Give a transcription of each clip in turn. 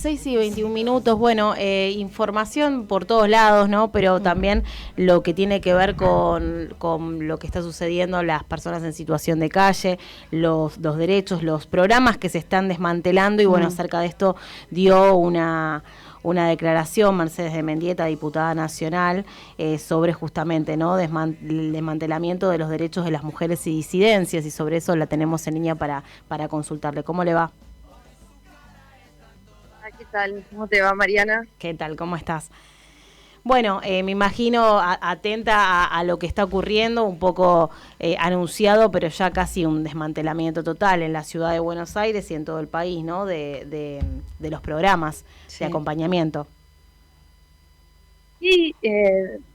6:21, bueno, información por todos lados, ¿no? Pero también lo que tiene que ver con lo que está sucediendo a las personas en situación de calle, los derechos, los programas que se están desmantelando y bueno, acerca de esto dio una declaración Mercedes de Mendieta, diputada nacional, sobre justamente, ¿no? El desmantelamiento de los derechos de las mujeres y disidencias, y sobre eso la tenemos en línea para consultarle. ¿Cómo le va? ¿Qué tal? ¿Cómo te va, Mariana? ¿Qué tal? ¿Cómo estás? Bueno, me imagino atenta a lo que está ocurriendo, un poco anunciado, pero ya casi un desmantelamiento total en la ciudad de Buenos Aires y en todo el país, ¿no? De los programas de acompañamiento. Sí,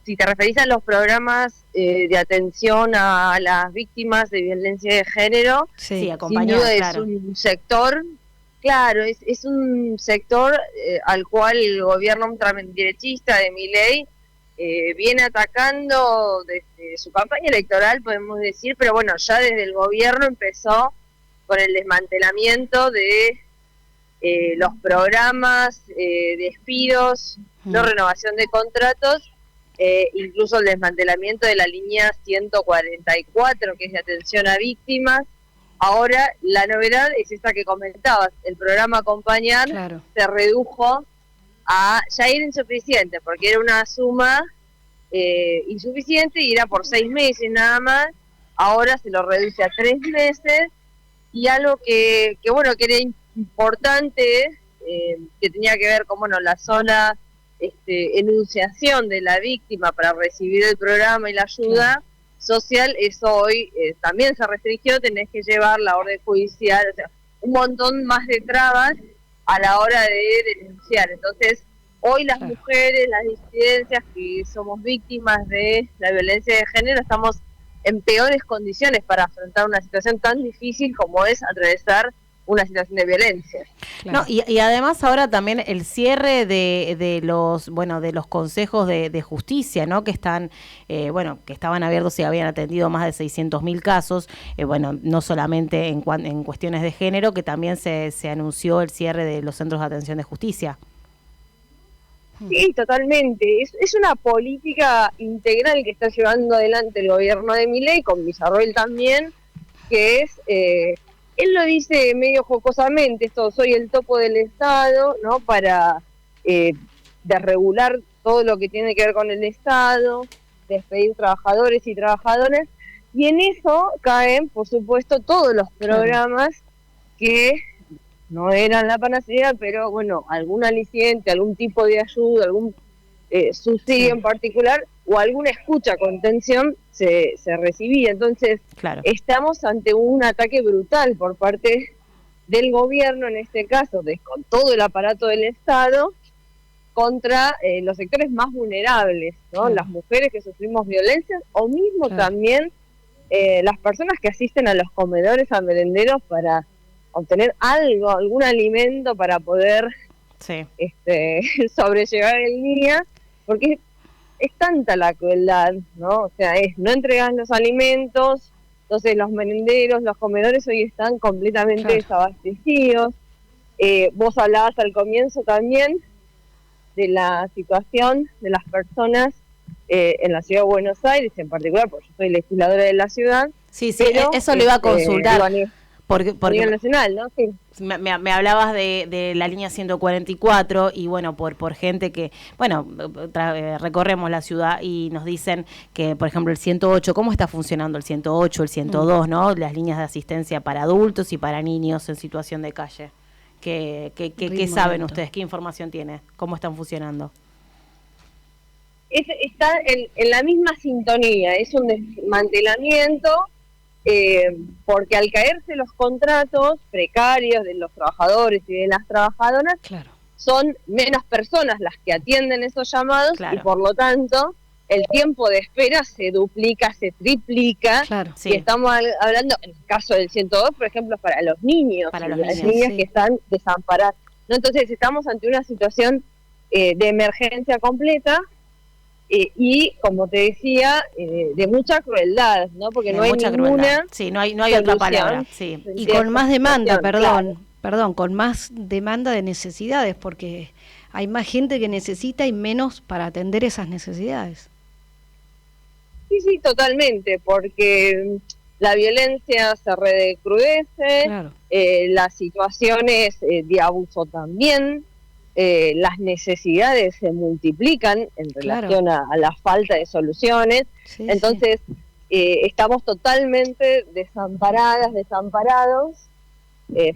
si te referís a los programas de atención a las víctimas de violencia de género, sí, sin duda es un sector. Claro, es un sector al cual el gobierno ultraderechista de Milei viene atacando desde su campaña electoral, podemos decir, pero bueno, ya desde el gobierno empezó con el desmantelamiento de los programas, despidos, no renovación de contratos, incluso el desmantelamiento de la línea 144, que es de atención a víctimas. Ahora, la novedad es esta que comentabas, el programa Acompañar se redujo a ya era insuficiente, porque era una suma insuficiente y era por 6 meses nada más. Ahora se lo reduce a 3 meses, y algo que bueno, que era importante, que tenía que ver con la sola enunciación de la víctima para recibir el programa y la ayuda social, eso hoy también se restringió, tenés que llevar la orden judicial, o sea, un montón más de trabas a la hora de denunciar. Entonces, hoy las mujeres, las disidencias que somos víctimas de la violencia de género, estamos en peores condiciones para afrontar una situación tan difícil como es atravesar una situación de violencia. No, y además ahora también el cierre de los consejos de justicia, ¿no? Que están que estaban abiertos y habían atendido más de 600.000 casos, no solamente en cuestiones de género, que también se anunció el cierre de los centros de atención de justicia. Sí, totalmente. Es una política integral que está llevando adelante el gobierno de Milei, con Villarroel también, que es, él lo dice medio jocosamente, esto, soy el topo del Estado, ¿no? Para desregular todo lo que tiene que ver con el Estado, despedir trabajadores y trabajadoras, y en eso caen, por supuesto, todos los programas que no eran la panacea, pero bueno, algún aliciente, algún tipo de ayuda, algún subsidio en particular, o alguna escucha, contención, se recibía. Entonces, estamos ante un ataque brutal por parte del gobierno, en este caso, con todo el aparato del Estado, contra los sectores más vulnerables, ¿no? Las mujeres que sufrimos violencias, o mismo también las personas que asisten a los comedores, a merenderos, para obtener algún alimento para poder sobrellevar el día, porque es tanta la crueldad, ¿no? O sea, no entregan los alimentos, entonces los merenderos, los comedores hoy están completamente desabastecidos. Vos hablabas al comienzo también de la situación de las personas en la ciudad de Buenos Aires, en particular, porque yo soy legisladora de la ciudad. Sí, pero, eso le iba a consultar. Porque nacional, ¿no? Sí. Me hablabas de la línea 144 y bueno, por gente que, recorremos la ciudad y nos dicen que, por ejemplo, el 108, ¿cómo está funcionando el 108, el 102, ¿no? Las líneas de asistencia para adultos y para niños en situación de calle. ¿Qué saben ustedes? ¿Qué información tiene? ¿Cómo están funcionando? Está en la misma sintonía, es un desmantelamiento. Porque al caerse los contratos precarios de los trabajadores y de las trabajadoras, son menos personas las que atienden esos llamados, y por lo tanto el tiempo de espera se duplica, se triplica, y estamos hablando, en el caso del 102, por ejemplo, para los niños, las niñas que están desamparadas, ¿no? Entonces estamos ante una situación de emergencia completa, y como te decía, de mucha crueldad, ¿no? Porque no hay ninguna no hay otra palabra, y con más demanda, con más demanda de necesidades, porque hay más gente que necesita y menos para atender esas necesidades. Sí, totalmente, porque la violencia se recrudece, claro. Las situaciones de abuso también, las necesidades se multiplican en relación a la falta de soluciones. Sí, entonces estamos totalmente desamparados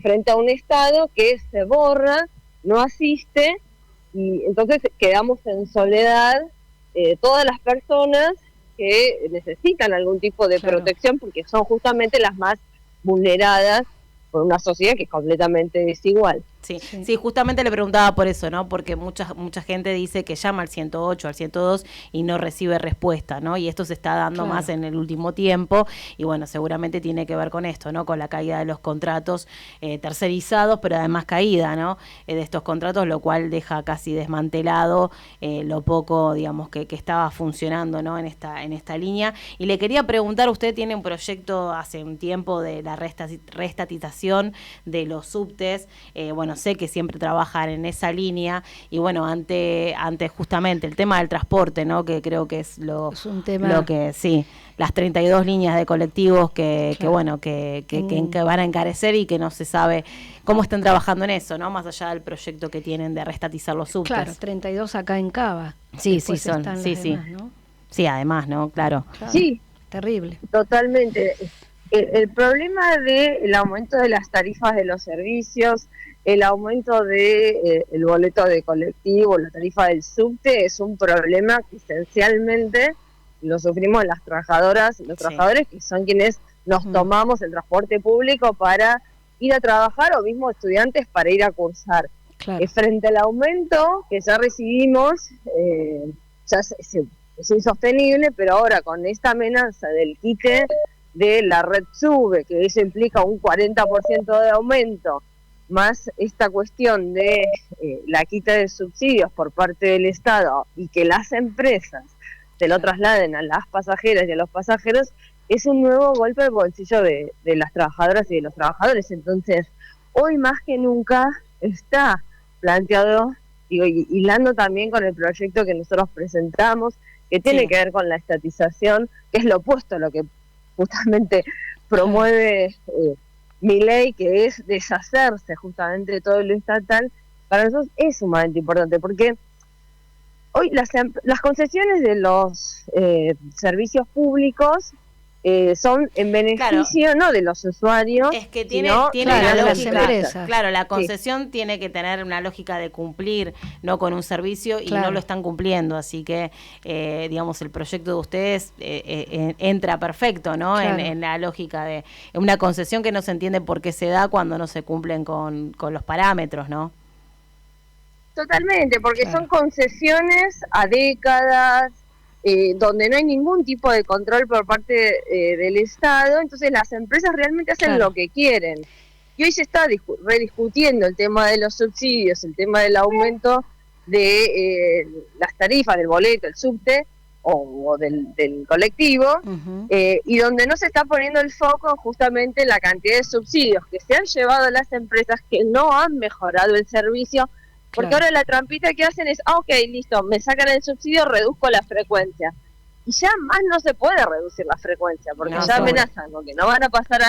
frente a un Estado que se borra, no asiste, y entonces quedamos en soledad todas las personas que necesitan algún tipo de protección, porque son justamente las más vulneradas por una sociedad que es completamente desigual. Sí, justamente le preguntaba por eso, ¿no? Porque mucha gente dice que llama al 108, al 102 y no recibe respuesta, ¿no? Y esto se está dando más en el último tiempo y bueno, seguramente tiene que ver con esto, ¿no? Con la caída de los contratos tercerizados, pero además caída, ¿no? De estos contratos, lo cual deja casi desmantelado lo poco, digamos, que estaba funcionando, ¿no? En esta línea. Y le quería preguntar, usted tiene un proyecto hace un tiempo de la reestatización de los subtes, bueno, sé que siempre trabajan en esa línea y bueno, ante justamente el tema del transporte, ¿no? Que creo que es un tema, lo que sí, las 32 líneas de colectivos que bueno, que van a encarecer y que no se sabe cómo están trabajando en eso, ¿no? Más allá del proyecto que tienen de reestatizar los subtes. Claro, 32 acá en Cava. Sí, son, sí. Demás, ¿no? Sí, además, ¿no? Claro. Sí, terrible. Totalmente. El problema del aumento de las tarifas de los servicios, el aumento de el boleto de colectivo, la tarifa del subte, es un problema que esencialmente lo sufrimos las trabajadoras y los trabajadores, que son quienes nos tomamos el transporte público para ir a trabajar, o mismo estudiantes para ir a cursar. Frente al aumento que ya recibimos, ya es insostenible, pero ahora con esta amenaza del quite de la red SUBE, que eso implica un 40% de aumento, más esta cuestión de la quita de subsidios por parte del Estado y que las empresas se lo trasladen a las pasajeras y a los pasajeros, es un nuevo golpe al bolsillo de las trabajadoras y de los trabajadores. Entonces, hoy más que nunca está planteado, y hilando también con el proyecto que nosotros presentamos, que tiene que ver con la estatización, que es lo opuesto a lo que justamente promueve Milei, que es deshacerse justamente de todo lo estatal. Para nosotros es sumamente importante, porque hoy las concesiones de los servicios públicos son en beneficio no de los usuarios, es que tiene una lógica, claro, la concesión tiene que tener una lógica de cumplir, no con un servicio, y no lo están cumpliendo, así que digamos el proyecto de ustedes entra perfecto, ¿no? En la lógica de una concesión que no se entiende por qué se da cuando no se cumplen con los parámetros, ¿no? Totalmente, porque son concesiones a décadas, donde no hay ningún tipo de control por parte del Estado, entonces las empresas realmente hacen lo que quieren. Y hoy se está rediscutiendo el tema de los subsidios, el tema del aumento de las tarifas del boleto, el subte o del colectivo, y donde no se está poniendo el foco justamente en la cantidad de subsidios que se han llevado las empresas, que no han mejorado el servicio. Porque ahora la trampita que hacen es, ok, listo, me sacan el subsidio, reduzco la frecuencia. Y ya más no se puede reducir la frecuencia, porque ya amenazan con que no van a pasar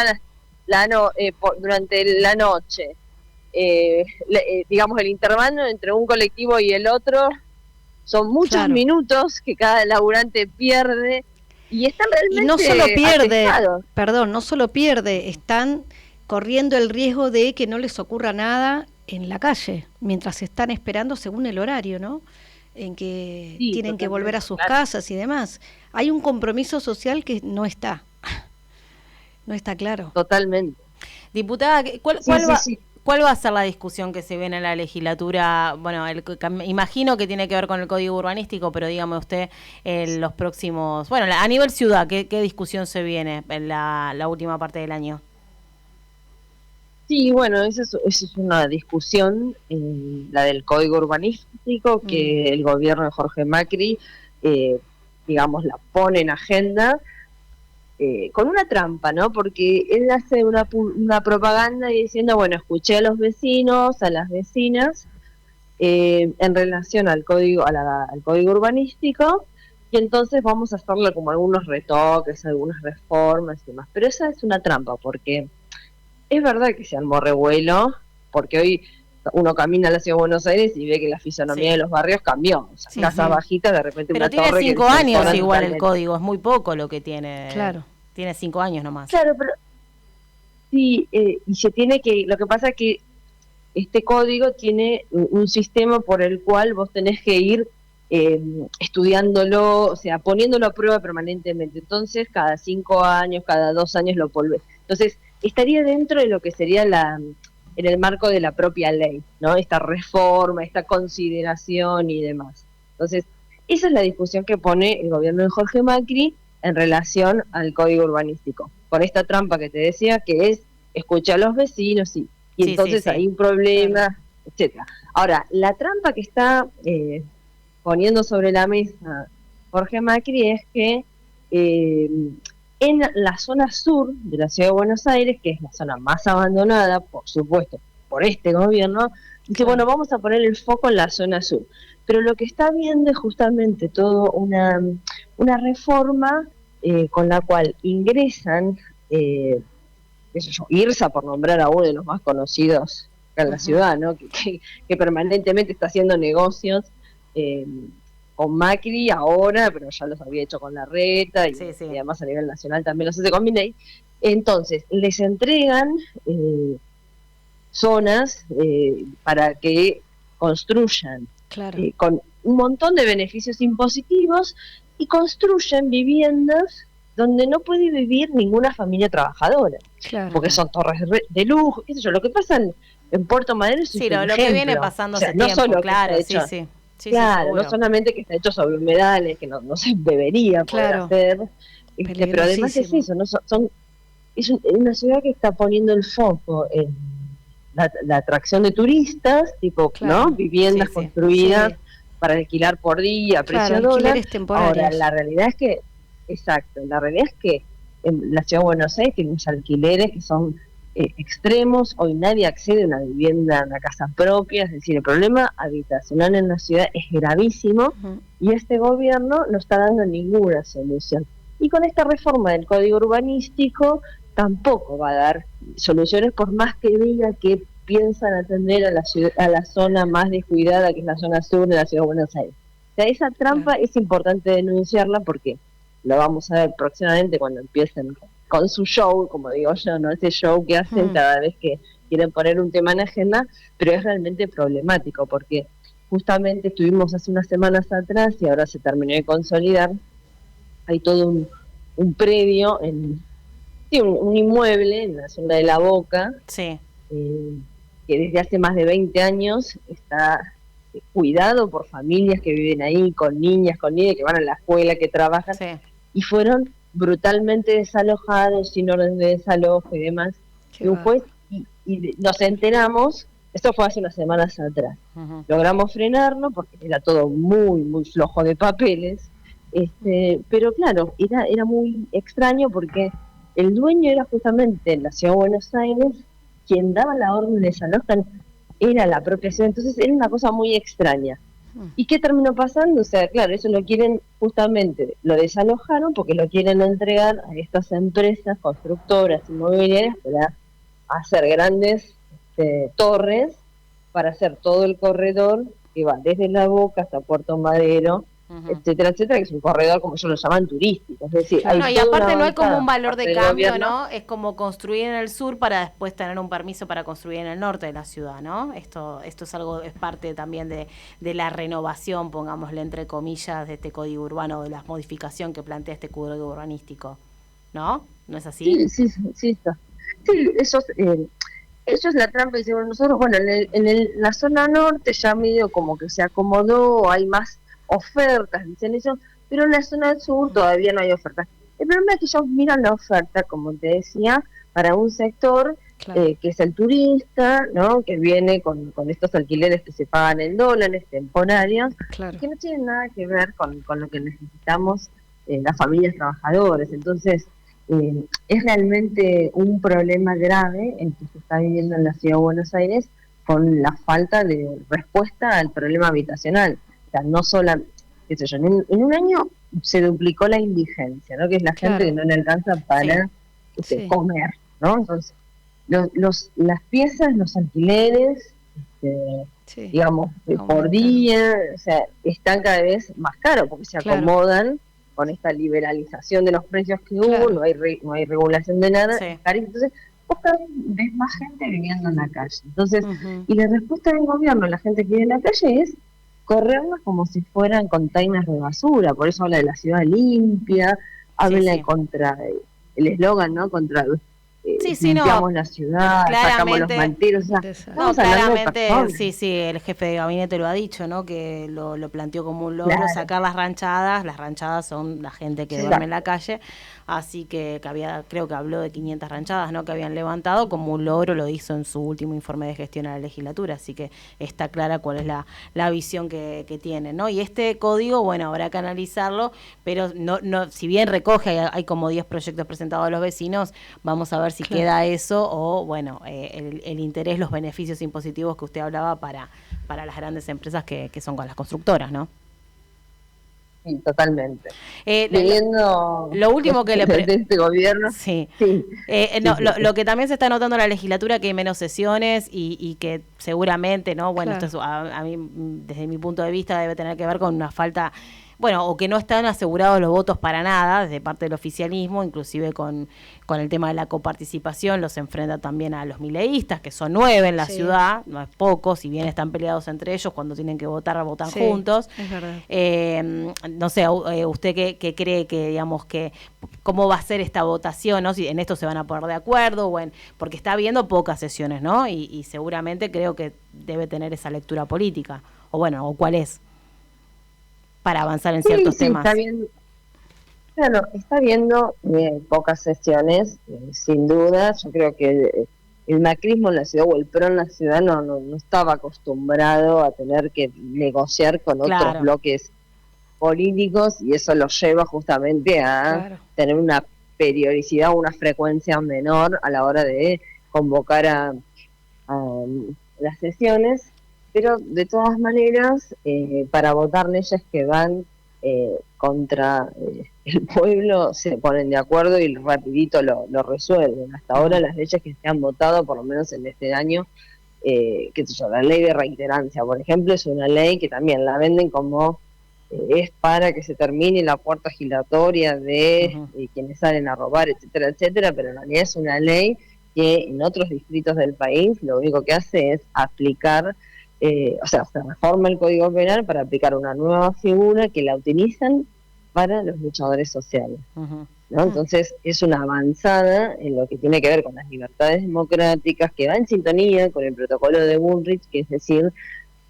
durante la noche. Digamos, el intervalo entre un colectivo y el otro son muchos minutos que cada laburante pierde, y están realmente y no solo pierde, atestados. No solo pierde, están corriendo el riesgo de que no les ocurra nada en la calle, mientras están esperando según el horario, ¿no? En que tienen que volver a sus casas y demás. Hay un compromiso social que no está claro. Totalmente. Diputada, ¿cuál va a ser la discusión que se viene en la legislatura? Bueno, imagino que tiene que ver con el código urbanístico, pero dígame usted, los próximos, bueno, a nivel ciudad, ¿qué discusión se viene en la última parte del año? Sí, bueno, esa es una discusión, la del código urbanístico, que el gobierno de Jorge Macri, digamos, la pone en agenda. con una trampa, ¿no? Porque él hace una propaganda diciendo, bueno, escuché a los vecinos, a las vecinas, en relación al código, al código urbanístico, y entonces vamos a hacerle como algunos retoques, algunas reformas y demás. Pero esa es una trampa, porque es verdad que se armó revuelo, porque hoy uno camina a la ciudad de Buenos Aires y ve que la fisonomía de los barrios cambió. O sea, casas bajitas, de repente pero una tiene torre 5 que años igual el código, es muy poco lo que tiene. Claro. Tiene 5 años nomás. Claro, pero sí, y se tiene que, lo que pasa es que este código tiene un sistema por el cual vos tenés que ir estudiándolo, o sea, poniéndolo a prueba permanentemente. Entonces, cada 5 años, cada 2 años lo volvés. Entonces, estaría dentro de lo que sería en el marco de la propia ley, ¿no? Esta reforma, esta consideración y demás. Entonces, esa es la discusión que pone el gobierno de Jorge Macri en relación al código urbanístico, con esta trampa que te decía, que es escuchar a los vecinos y entonces hay un problema, etcétera. Ahora, la trampa que está poniendo sobre la mesa Jorge Macri es que en la zona sur de la ciudad de Buenos Aires, que es la zona más abandonada, por supuesto, por este gobierno, dice, bueno, vamos a poner el foco en la zona sur. Pero lo que está viendo es justamente todo una reforma con la cual ingresan, IRSA, por nombrar a uno de los más conocidos acá en la ciudad, ¿no? Que permanentemente está haciendo negocios con Macri ahora, pero ya los había hecho con Larreta y además a nivel nacional también los hace con Milei. Entonces, les entregan zonas para que construyan con un montón de beneficios impositivos y construyen viviendas donde no puede vivir ninguna familia trabajadora, porque son torres de lujo, qué sé yo. Lo que pasa en Puerto Madero es lo que viene pasando hace no tiempo, solo claro, claro, no solamente que está hecho sobre humedales, que no se debería poder hacer, pero además es eso, ¿no? Es una ciudad que está poniendo el foco en la atracción de turistas, tipo, ¿no? Viviendas construidas para alquilar por día, precio dólar. Ahora, la realidad es que, la realidad es que en la ciudad de Buenos Aires tiene unos alquileres que son extremos. Hoy nadie accede a una vivienda, a una casa propia, es decir, el problema habitacional en la ciudad es gravísimo y este gobierno no está dando ninguna solución. Y con esta reforma del código urbanístico tampoco va a dar soluciones, por más que diga que piensan atender a la zona más descuidada, que es la zona sur de la ciudad de Buenos Aires. O sea, esa trampa es importante denunciarla, porque lo vamos a ver próximamente cuando empiecen con su show, como digo yo, ¿no? Ese show que hacen cada vez que quieren poner un tema en agenda, pero es realmente problemático, porque justamente estuvimos hace unas semanas atrás y ahora se terminó de consolidar. Hay todo un predio, un inmueble en la zona de La Boca, que desde hace más de 20 años está cuidado por familias que viven ahí, con niñas, con niños que van a la escuela, que trabajan, y fueron brutalmente desalojados, sin orden de desalojo y demás. Y un juez, y nos enteramos, esto fue hace unas semanas atrás, logramos frenarlo porque era todo muy, muy flojo de papeles, pero claro, era muy extraño porque el dueño era justamente en la ciudad de Buenos Aires, quien daba la orden de desalojar era la propia ciudad, entonces era una cosa muy extraña. ¿Y qué terminó pasando? O sea, claro, eso lo quieren, justamente lo desalojaron porque lo quieren entregar a estas empresas constructoras inmobiliarias para hacer grandes torres, para hacer todo el corredor que va desde La Boca hasta Puerto Madero, etcétera, etcétera, que es un corredor, como ellos lo llaman, turístico. Es decir, y aparte no hay como un valor de cambio, ¿no? Es como construir en el sur para después tener un permiso para construir en el norte de la ciudad, ¿no? Esto es algo, es parte también de la renovación, pongámosle entre comillas, de este código urbano, de la modificación que plantea este código urbanístico, ¿no? ¿No es así? Sí, está. Sí, eso es la trampa. Decimos nosotros, bueno, en la zona norte ya medio como que se acomodó, hay más ofertas, dicen eso, pero en la zona del sur todavía no hay ofertas. El problema es que ellos miran la oferta, como te decía, para un sector que es el turista, ¿no? Que viene con estos alquileres que se pagan en dólares temporarios, que no tienen nada que ver con lo que necesitamos las familias trabajadoras. Entonces, es realmente un problema grave el que se está viviendo en la Ciudad de Buenos Aires con la falta de respuesta al problema habitacional. O sea, no solo, qué sé yo, en un año se duplicó la indigencia, ¿no? Que es la gente que no le alcanza para comer, ¿no? Entonces, las piezas, los alquileres, digamos, por día, o sea, están cada vez más caros porque se acomodan con esta liberalización de los precios que hubo, no hay regulación de nada, entonces vos cada vez ves más gente viviendo en la calle. Entonces, y la respuesta del gobierno a la gente que vive en la calle es corrernos como si fueran containers de basura, por eso habla de la ciudad limpia, habla contra el eslogan, ¿no? Contra limpiamos la ciudad, sacamos los manteros, claramente, el jefe de gabinete lo ha dicho, ¿no? Que lo planteó como un logro, sacar las ranchadas son la gente que duerme en la calle, así que creo que habló de 500 ranchadas, ¿no? Que habían levantado, como un logro lo hizo en su último informe de gestión a la legislatura, así que está clara cuál es la visión que tiene, ¿no? Y este código, bueno, habrá que analizarlo, pero no si bien recoge, hay como 10 proyectos presentados a los vecinos, vamos a ver si queda eso o, bueno, el interés, los beneficios impositivos que usted hablaba para las grandes empresas que son con las constructoras, ¿no? Sí, totalmente. Lo último que de este gobierno. Lo que también se está notando en la legislatura, que hay menos sesiones y que seguramente, ¿no? Bueno, esto es, a mí, desde mi punto de vista, debe tener que ver con una falta, bueno, o que no están asegurados los votos para nada desde parte del oficialismo, inclusive con el tema de la coparticipación, los enfrenta también a los mileístas, que son 9 en la ciudad, no es poco, si bien están peleados entre ellos, cuando tienen que votar, votan juntos. Es verdad. No sé, usted qué cree que, digamos, que cómo va a ser esta votación, ¿no? Si en esto se van a poner de acuerdo, porque está habiendo pocas sesiones, ¿no? Y seguramente creo que debe tener esa lectura política, o cuál es, para avanzar en ciertos temas. Está viendo pocas sesiones, sin duda. Yo creo que el macrismo en la ciudad o el PRO en la ciudad no estaba acostumbrado a tener que negociar con otros bloques políticos, y eso lo lleva justamente a tener una periodicidad o una frecuencia menor a la hora de convocar a las sesiones, pero de todas maneras, para votar leyes que van contra el pueblo, se ponen de acuerdo y rapidito lo resuelven. Hasta ahora las leyes que se han votado, por lo menos en este año, la ley de reiterancia, por ejemplo, es una ley que también la venden como es para que se termine la puerta giratoria de quienes salen a robar, etcétera, etcétera, pero en realidad es una ley que en otros distritos del país lo único que hace es aplicar, se reforma el Código Penal para aplicar una nueva figura que la utilizan para los luchadores sociales, ¿no? Entonces es una avanzada en lo que tiene que ver con las libertades democráticas, que va en sintonía con el protocolo de Bullrich, que es decir,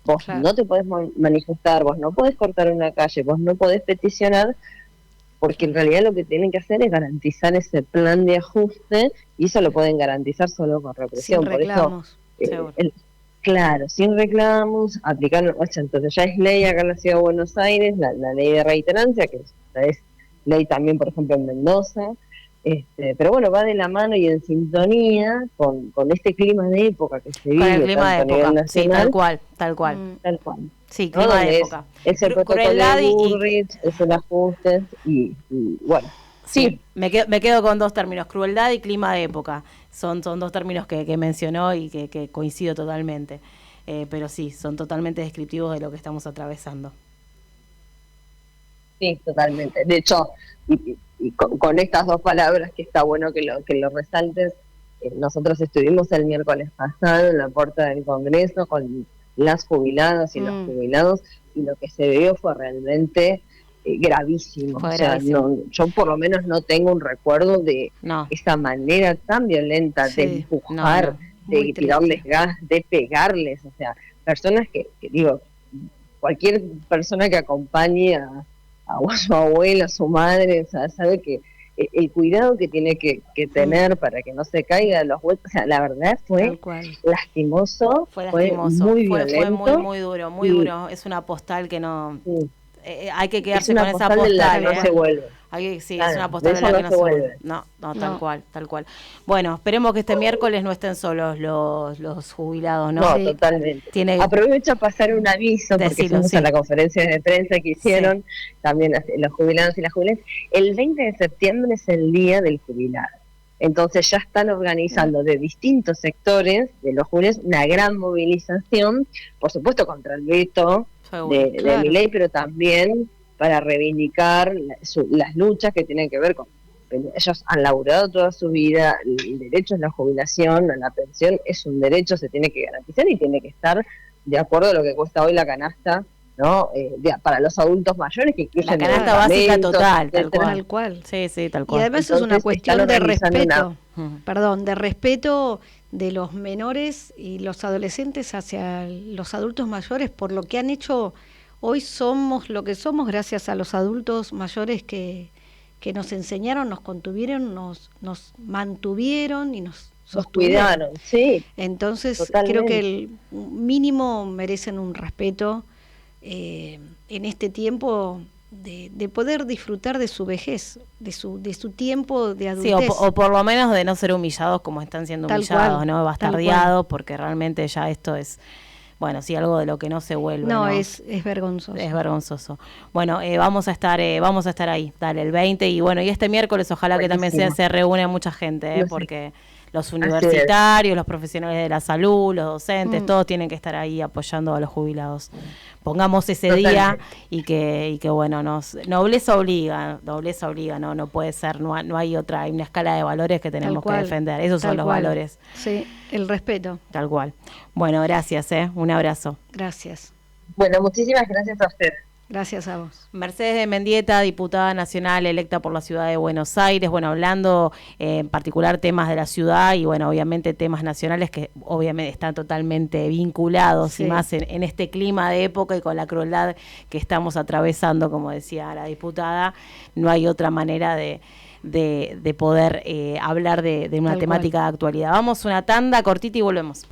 vos no te podés manifestar, vos no podés cortar una calle, vos no podés peticionar, porque en realidad lo que tienen que hacer es garantizar ese plan de ajuste, y eso lo pueden garantizar solo con represión. Sin reclamos, por eso, sin reclamos, aplicar, entonces ya es ley acá en la Ciudad de Buenos Aires, la ley de reiterancia, que es ley también, por ejemplo, en Mendoza, pero bueno, va de la mano y en sintonía con este clima de época que se vive. Con el clima de época, nacional, tal cual. Sí, clima de época. Es el protocolo de Bullrich, es el ajuste, y bueno. Sí, me quedo con dos términos, crueldad y clima de época. Son dos términos que mencionó y que coincido totalmente. Pero sí, son totalmente descriptivos de lo que estamos atravesando. Sí, totalmente. De hecho, y con estas dos palabras, que está bueno que lo resaltes, nosotros estuvimos el miércoles pasado en la puerta del Congreso con las jubiladas y los jubilados, y lo que se vio fue realmente gravísimo. Yo por lo menos no tengo un recuerdo de esa manera tan violenta de empujar, de tirarles gas, de pegarles, personas que digo, cualquier persona que acompañe a su abuela, a su madre, sabe que el cuidado que tiene que tener para que no se caiga de los vueltos, la verdad fue lastimoso, fue muy violento, fue muy duro, es una postal que no... hay que quedarse con esa postal, no se vuelve. Sí, claro, es una postal de la no que no se se vuelve. vuelve. No, tal cual, tal cual. Bueno, esperemos que este miércoles no estén solos los jubilados, ¿no? No, Sí. totalmente. Tiene, Aprovecho a pasar un aviso, porque decilo, fuimos sí. a la conferencia de prensa que hicieron también los jubilados y las jubiladas. El 20 de septiembre es el Día del Jubilado. Entonces ya están organizando de distintos sectores de los jubilados una gran movilización, por supuesto contra el veto de Milei, pero también para reivindicar las luchas que tienen que ver con... Ellos han laburado toda su vida, el derecho a la jubilación, a la pensión, es un derecho, se tiene que garantizar y tiene que estar de acuerdo a lo que cuesta hoy la canasta, ¿no? Para los adultos mayores, que incluyen la canasta básica total, tal cual. Sí, tal cual. Y además entonces, es una cuestión de respeto, de respeto de los menores y los adolescentes hacia los adultos mayores por lo que han hecho. Hoy somos lo que somos gracias a los adultos mayores que nos enseñaron, nos contuvieron, nos mantuvieron y nos sostuvieron. Cuidaron, sí. Entonces totalmente. Creo que el mínimo merecen un respeto en este tiempo de poder disfrutar de su vejez, de su tiempo de adultez. Sí, o por lo menos de no ser humillados como están siendo humillados, ¿no? Bastardeados, porque realmente ya esto es... Bueno, sí, algo de lo que no se vuelve. No, es vergonzoso. Es vergonzoso. Bueno, vamos a estar ahí, dale, el 20 y bueno, y este miércoles ojalá que también se reúne mucha gente, porque los universitarios, los profesionales de la salud, los docentes, todos tienen que estar ahí apoyando a los jubilados. Pongamos ese día y que bueno, nobleza obliga, no puede ser, no hay otra, hay una escala de valores que tenemos que defender, esos son los valores. Sí, el respeto. Tal cual. Bueno, gracias, un abrazo. Gracias. Bueno, muchísimas gracias a usted. Gracias a vos. Mercedes de Mendieta, diputada nacional electa por la ciudad de Buenos Aires, bueno, hablando en particular temas de la ciudad y bueno, obviamente temas nacionales que obviamente están totalmente vinculados y más en este clima de época y con la crueldad que estamos atravesando, como decía la diputada, no hay otra manera de poder hablar de una temática de actualidad. Vamos una tanda cortita y volvemos.